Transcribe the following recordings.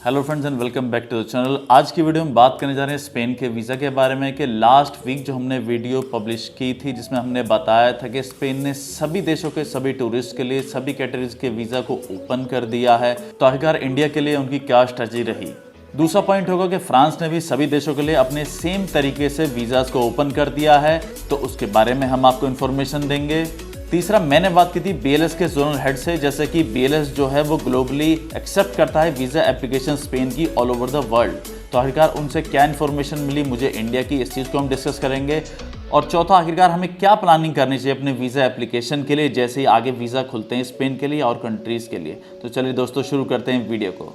Hello friends and welcome back to the channel. आज की video में बात करने जा रहे हैं स्पेन के वीज़ा के बारे में कि लास्ट वीक जो हमने वीडियो पब्लिश की थी जिसमें हमने बताया था कि स्पेन ने सभी देशों के सभी टूरिस्ट के लिए सभी कैटेगरीज के वीज़ा को ओपन कर दिया है, तो आखिरकार इंडिया के लिए उनकी क्या स्ट्रेटजी रही। दूसरा पॉइंट होगा कि फ्रांस ने भी सभी देशों के लिए अपने सेम तरीके से वीज़ाज को ओपन कर दिया है, तो उसके बारे में हम आपको इन्फॉर्मेशन देंगे। तीसरा, मैंने बात की थी बीएलएस के जोनल हेड से, जैसे कि बीएलएस जो है वो ग्लोबली एक्सेप्ट करता है वीज़ा एप्लीकेशन स्पेन की ऑल ओवर द वर्ल्ड, तो आखिरकार उनसे क्या इन्फॉर्मेशन मिली मुझे इंडिया की, इस चीज़ को हम डिस्कस करेंगे। और चौथा, आखिरकार हमें क्या प्लानिंग करनी चाहिए अपने वीज़ा एप्लीकेशन के लिए जैसे ही आगे वीज़ा खुलते हैं स्पेन के लिए और कंट्रीज़ के लिए। तो चलिए दोस्तों शुरू करते हैं वीडियो को।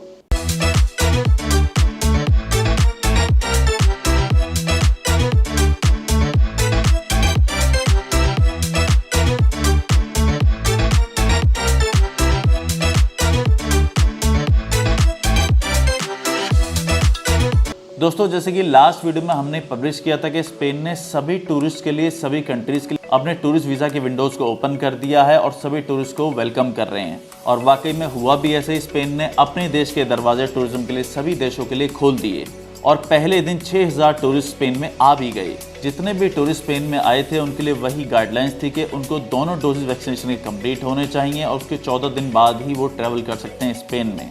दोस्तों, जैसे कि लास्ट वीडियो में हमने पब्लिश किया था कि स्पेन ने सभी टूरिस्ट के लिए सभी कंट्रीज के लिए अपने टूरिस्ट वीज़ा के विंडोज़ को ओपन कर दिया है और सभी टूरिस्ट को वेलकम कर रहे हैं। और वाकई में हुआ भी ऐसे ही, स्पेन ने अपने देश के दरवाजे टूरिज्म के लिए सभी देशों के लिए खोल दिए और पहले दिन 6000 टूरिस्ट स्पेन में आ भी गए। जितने भी टूरिस्ट स्पेन में आए थे उनके लिए वही गाइडलाइंस थी कि उनको दोनों डोजेज वैक्सीनेशन के कंप्लीट होने चाहिए और उसके 14 दिन बाद ही वो ट्रैवल कर सकते हैं स्पेन में।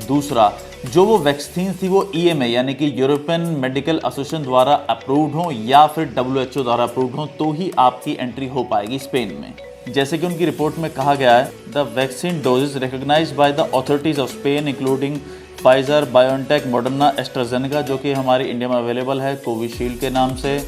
दूसरा, जो वो वैक्सीन थी वो EMA यानी कि यूरोपियन मेडिकल एसोसिएशन द्वारा अप्रूव्ड हो या फिर WHO द्वारा अप्रूव्ड हो तो ही आपकी एंट्री हो पाएगी स्पेन में। जैसे कि उनकी रिपोर्ट में कहा गया है, the vaccine doses recognised by the authorities of Spain including Pfizer, BioNTech, Moderna, AstraZeneca जो कि हमारी इंडिया में अवेलेबल है कोविशील्ड के नाम से,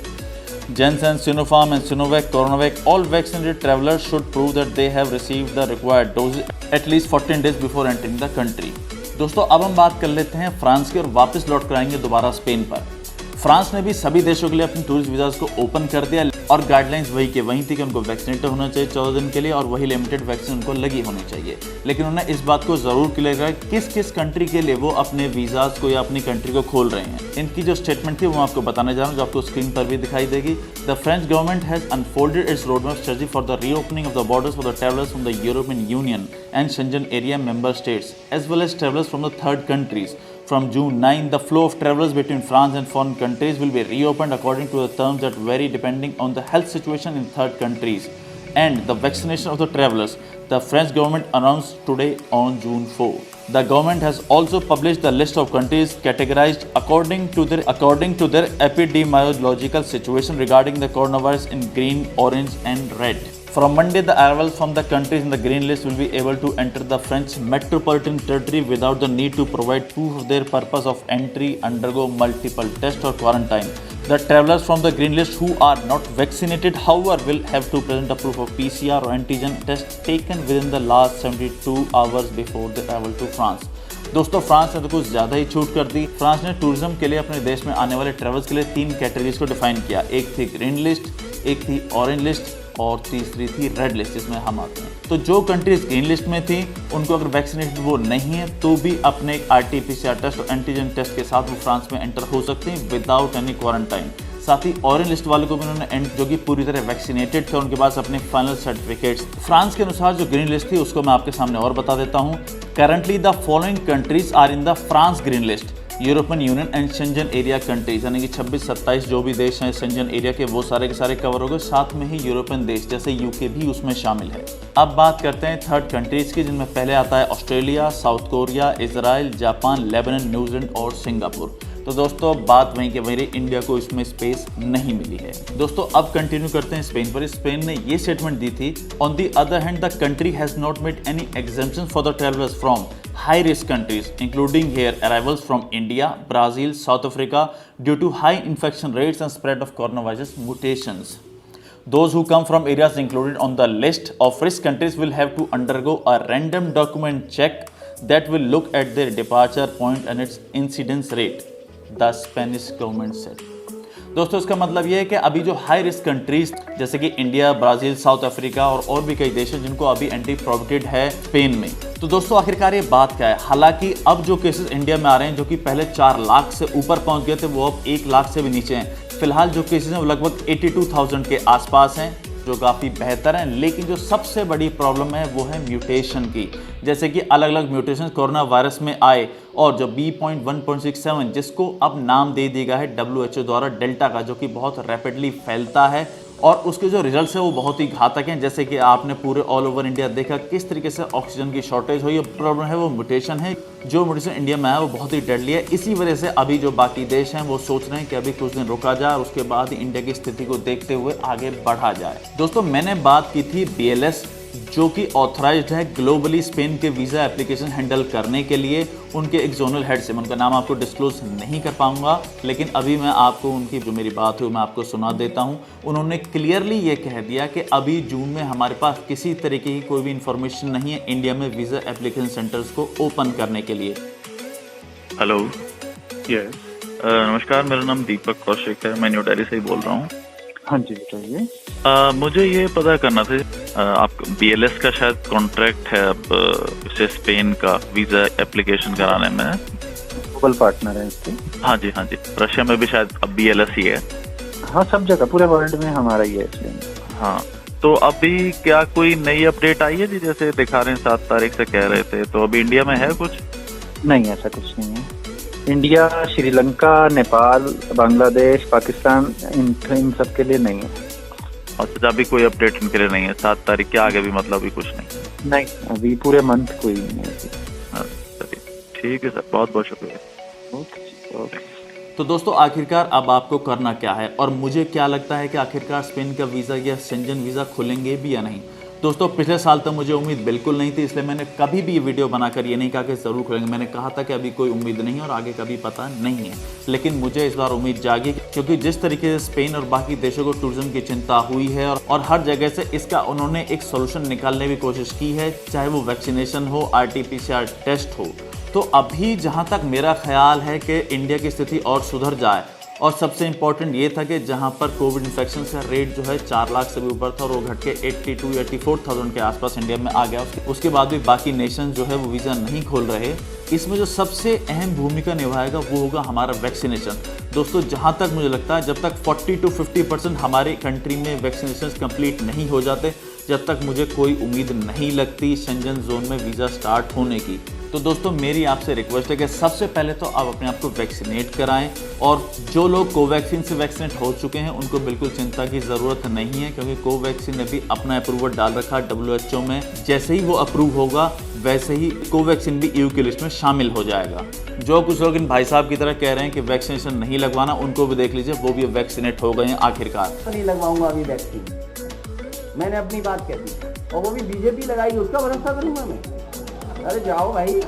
Janssen, Sinopharm and Sinovac, CoronaVac, all vaccinated travelers should prove that they have received the required doses at least 14 days before entering the country। दोस्तों, अब हम बात कर लेते हैं फ्रांस की और वापस लौट कर आएंगे दोबारा स्पेन पर। फ्रांस ने भी सभी देशों के लिए अपने टूरिस्ट वीज़ाज को ओपन कर दिया और गाइडलाइंस वही के वही थी कि उनको वैक्सीनेटेड होना चाहिए 14 दिन के लिए और वही लिमिटेड वैक्सीन उनको लगी होनी चाहिए। लेकिन उन्होंने इस बात को ज़रूर क्लियर किया किस किस कंट्री के लिए वो अपने वीज़ाज को या अपनी कंट्री को खोल रहे हैं। इनकी जो स्टेटमेंट थी वो मैं आपको बताने जा रहा हूँ, जो आपको स्क्रीन पर भी दिखाई देगी। The French government has unfolded it's road map strategy for the reopening of the borders for the travellers from the European union and Schengen area member states as well as travelers from the third countries. From June 9, the flow of travelers between France and foreign countries will be reopened according to the terms that vary depending on the health situation in third countries and the vaccination of the travelers, the French government announced today on June 4. The government has also published the list of countries categorized according to their epidemiological situation regarding the coronavirus in green, orange and red. From Monday, the arrivals from the countries in the green list will be able to enter the French metropolitan territory without the need to provide proof of their purpose of entry, undergo multiple tests or quarantine. The travelers from the green list who are not vaccinated, however, will have to present a proof of PCR or antigen test taken within the last 72 hours before they travel to France. दोस्तों, France ने तो कुछ ज़्यादा ही छूट कर दी। France ने tourism के लिए अपने देश में आने वाले ट्रैवल्स के लिए 3 कैटेगरीज को डिफाइन किया। एक थी ग्रीन लिस्ट, एक थी ऑरेंज लिस्ट और तीसरी थी रेड लिस्ट जिसमें हम आते हैं। तो जो कंट्रीज ग्रीन लिस्ट में थी उनको अगर वैक्सीनेटेड वो नहीं है तो भी अपने RT-PCR टेस्ट और एंटीजन टेस्ट के साथ वो फ्रांस में एंटर हो सकते हैं विदाउट एनी क्वारंटाइन। साथ ही ऑरेंज लिस्ट वालों को भी उन्होंने जो कि पूरी तरह वैक्सीनेटेड थे उनके पास अपने फाइनल सर्टिफिकेट्स। फ्रांस के अनुसार जो ग्रीन लिस्ट थी उसको मैं आपके सामने और बता देता हूँ। Currently the following countries are in the France green list, European Union and Schengen area countries, यानी कि 26-27 जो भी देश हैं शेंजन एरिया के वो सारे के सारे कवर हो गए। साथ में ही यूरोपियन देश जैसे UK भी उसमें शामिल है। अब बात करते हैं थर्ड कंट्रीज की, जिनमें पहले आता है Australia, south Korea, Israel, Japan, Lebanon, New Zealand और सिंगापुर। तो दोस्तों, बात वहीं के वहीं इंडिया को इसमें स्पेस नहीं मिली है। दोस्तों, अब कंटिन्यू करते हैं स्पेन पर। स्पेन ने ये स्टेटमेंट दी थी, on the other hand the country has not made any exemption for the travellers from high risk countries including here arrivals from India, Brazil, South Africa due to high infection rates and spread of coronavirus mutations. Those who come from areas included on the list of risk countries will have to undergo a random document check that will look at their departure point and its incidence rate, the Spanish government said. दोस्तों, इसका मतलब ये है कि अभी जो high risk countries जैसे कि इंडिया, ब्राज़ील, साउथ अफ्रीका और भी कई देश हैं जिनको अभी एंट्री प्रोहिबिटेड है स्पेन में। तो दोस्तों, आखिरकार ये बात क्या है? हालांकि अब जो केसेस इंडिया में आ रहे हैं जो कि पहले 4 लाख से ऊपर पहुंच गए थे वो अब 1 लाख से भी नीचे हैं। फिलहाल जो केसेस हैं वो लगभग 82,000 के आसपास हैं। जो काफ़ी बेहतर हैं, लेकिन जो सबसे बड़ी प्रॉब्लम है वो है म्यूटेशन की। जैसे कि अलग अलग म्यूटेशन कोरोना वायरस में आए और जो B.1.67 जिसको अब नाम दे दिया गया है WHO द्वारा डेल्टा का, जो कि बहुत रैपिडली फैलता है और उसके जो रिजल्ट्स है वो बहुत ही घातक हैं। जैसे कि आपने पूरे ऑल ओवर इंडिया देखा किस तरीके से ऑक्सीजन की शॉर्टेज हुई। प्रॉब्लम है वो म्यूटेशन है, जो म्यूटेशन इंडिया में है वो बहुत ही डेडली है। इसी वजह से अभी जो बाकी देश हैं वो सोच रहे हैं कि अभी कुछ दिन रुका जाए और उसके बाद ही इंडिया की स्थिति को देखते हुए आगे बढ़ा जाए। दोस्तों, मैंने बात की थी BLS, जो कि ऑथराइज्ड है ग्लोबली स्पेन के वीज़ा एप्लीकेशन हैंडल करने के लिए। उनके एक जोनल हेड से, मैं उनका नाम आपको डिस्क्लोज नहीं कर पाऊंगा, लेकिन अभी मैं आपको उनकी जो मेरी बात हुई मैं आपको सुना देता हूं। उन्होंने क्लियरली ये कह दिया कि अभी जून में हमारे पास किसी तरीके की कोई भी इंफॉर्मेशन नहीं है इंडिया में वीज़ा एप्लीकेशन सेंटर्स को ओपन करने के लिए। Hello, yes. नमस्कार, मेरा नाम दीपक कौशिक है, मैं न्यू दिल्ली से ही बोल रहा हूँ। हाँ जी, बताइए। मुझे ये पता करना था, आप BLS का शायद कॉन्ट्रैक्ट है अब इसे स्पेन का वीज़ा एप्लीकेशन कराने में। ग्लोबल पार्टनर है इसके। हाँ जी, हाँ जी। रशिया में भी शायद अब BLS ही है। हाँ, सब जगह पूरे वर्ल्ड में हमारा ही है स्पेन। हाँ, तो अभी क्या कोई नई अपडेट आई है जी? जैसे दिखा रहे हैं 7 तारीख से कह रहे थे, तो अभी इंडिया में है कुछ? नहीं, ऐसा कुछ नहीं है। इंडिया, श्रीलंका, नेपाल, बांग्लादेश, पाकिस्तान, इन सब के लिए नहीं है। अच्छा, अभी कोई अपडेट इनके लिए नहीं है 7 तारीख के आगे भी, मतलब अभी कुछ नहीं? नहीं, अभी पूरे मंथ कोई नहीं है। चलिए, ठीक है सर, बहुत बहुत शुक्रिया। ओके। तो दोस्तों, आखिरकार अब आपको करना क्या है और मुझे क्या लगता है कि आखिरकार स्पेन का वीज़ा या शेंजन वीज़ा खुलेंगे भी या नहीं। दोस्तों, पिछले साल तक मुझे उम्मीद बिल्कुल नहीं थी, इसलिए मैंने कभी भी ये वीडियो बनाकर ये नहीं कहा कि ज़रूर खुलेंगे। मैंने कहा था कि अभी कोई उम्मीद नहीं है और आगे कभी पता नहीं है, लेकिन मुझे इस बार उम्मीद जागी, क्योंकि जिस तरीके से स्पेन और बाकी देशों को टूरिज्म की चिंता हुई है और हर जगह से इसका उन्होंने एक सोल्यूशन निकालने की कोशिश की है, चाहे वो वैक्सीनेशन हो, RT-PCR टेस्ट हो। तो अभी जहाँ तक मेरा ख्याल है कि इंडिया की स्थिति और सुधर जाए, और सबसे इम्पॉर्टेंट ये था कि जहाँ पर कोविड इन्फेक्शन का रेट जो है 4 लाख से भी ऊपर था और वो घट के 82-84,000 के आसपास इंडिया में आ गया। उसके बाद भी बाकी नेशन जो है वो वीज़ा नहीं खोल रहे। इसमें जो सबसे अहम भूमिका निभाएगा वो होगा हमारा वैक्सीनेशन। दोस्तों, जहाँ तक मुझे लगता है, जब तक 40-50% हमारे कंट्री में वैक्सीनेशन कंप्लीट नहीं हो जाते, जब तक मुझे कोई उम्मीद नहीं लगती शेंजन जोन में वीज़ा स्टार्ट होने की। तो दोस्तों, मेरी आपसे रिक्वेस्ट है कि सबसे पहले तो आप अपने आप को वैक्सीनेट कराएं, और जो लोग कोवैक्सीन से वैक्सीनेट हो चुके हैं उनको बिल्कुल चिंता की ज़रूरत नहीं है, क्योंकि कोवैक्सीन ने भी अपना अप्रूवल डाल रखा WHO में। जैसे ही वो अप्रूव होगा वैसे ही कोवैक्सीन भी EU की लिस्ट में शामिल हो जाएगा। जो कुछ लोग इन भाई साहब की तरह कह रहे हैं कि वैक्सीनेशन नहीं लगवाना, उनको भी देख लीजिए, वो भी वैक्सीनेट हो गए हैं आखिरकार। नहीं लगवाऊंगा अभी वैक्सीन, मैंने अपनी बात कह दी और वो भी बीजेपी लगाई, उसका भरोसा करूंगा मैं? अरे जाओ भाई।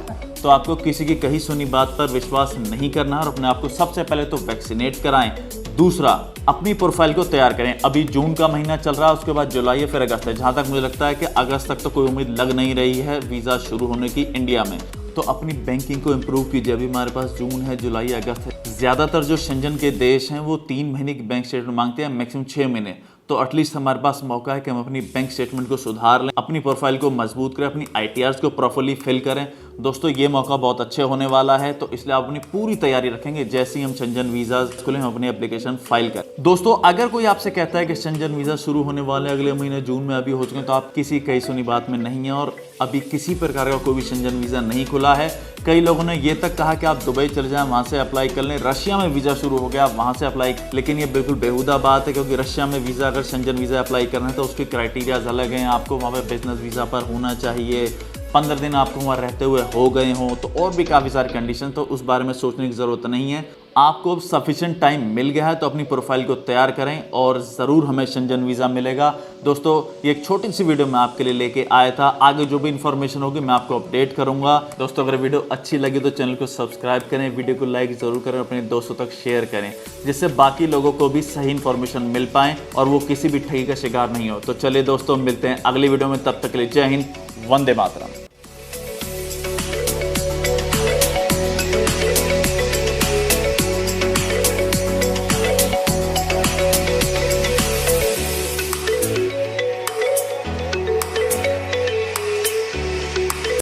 तो आपको किसी की कही सुनी बात पर विश्वास नहीं करना है और अपने आप को सबसे पहले तो वैक्सीनेट कराएं। दूसरा, अपनी प्रोफाइल को तैयार करें। अभी जून का महीना चल रहा है, उसके बाद जुलाई है, फिर अगस्त है। जहाँ तक मुझे लगता है कि अगस्त तक तो कोई उम्मीद लग नहीं रही है वीज़ा शुरू होने की इंडिया में। तो अपनी बैंकिंग को इम्प्रूव कीजिए। अभी हमारे पास जून है, जुलाई, अगस्त है। ज़्यादातर जो शेंजन के देश हैं वो 3 महीने की बैंक स्टेटमेंट मांगते हैं, मैक्सिमम 6 महीने। तो एटलीस्ट हमारे पास मौका है कि हम अपनी बैंक स्टेटमेंट को सुधार लें, अपनी प्रोफाइल को मजबूत करें, अपनी ITRs को प्रॉपरली फिल करें। दोस्तों, ये मौका बहुत अच्छे होने वाला है, तो इसलिए आप अपनी पूरी तैयारी रखेंगे। जैसे ही हम शेंजन वीज़ा खुले हम अपनी एप्लीकेशन फाइल करें। दोस्तों, अगर कोई आपसे कहता है कि शेंजन वीज़ा शुरू होने वाले अगले महीने जून में अभी हो चुके हैं, तो आप किसी कही सुनी बात में नहीं है और अभी किसी प्रकार का कोई भी शेंजन वीज़ा नहीं खुला है। कई लोगों ने ये तक कहा कि आप दुबई चले जाएं, वहाँ से अप्लाई कर लें, रशिया में वीज़ा शुरू हो गया, आप वहाँ से अप्लाई, लेकिन ये बिल्कुल बेहुदा बात है, क्योंकि रशिया में वीज़ा अगर शेंजन वीज़ा अप्लाई करना है तो उसके क्राइटेरियाज अलग हैं। आपको वहाँ पे बिजनेस वीज़ा पर होना चाहिए, 15 दिन आपको वहाँ रहते हुए हो गए हों, तो और भी काफ़ी सारी कंडीशन, तो उस बारे में सोचने की ज़रूरत नहीं है। आपको सफिशिएंट टाइम मिल गया है तो अपनी प्रोफाइल को तैयार करें और ज़रूर हमें शेंजन वीज़ा मिलेगा। दोस्तों, ये एक छोटी सी वीडियो मैं आपके लिए लेके आया था। आगे जो भी इन्फॉर्मेशन होगी मैं आपको अपडेट करूंगा। दोस्तों, अगर वीडियो अच्छी लगी तो चैनल को सब्सक्राइब करें, वीडियो को लाइक ज़रूर करें, अपने दोस्तों तक शेयर करें, जिससे बाकी लोगों को भी सही इन्फॉर्मेशन मिल पाए और वो किसी भी ठगी का शिकार नहीं हो। तो चलिए दोस्तों, मिलते हैं अगली वीडियो में, तब तक के लिए जय हिंद, वंदे मातरम।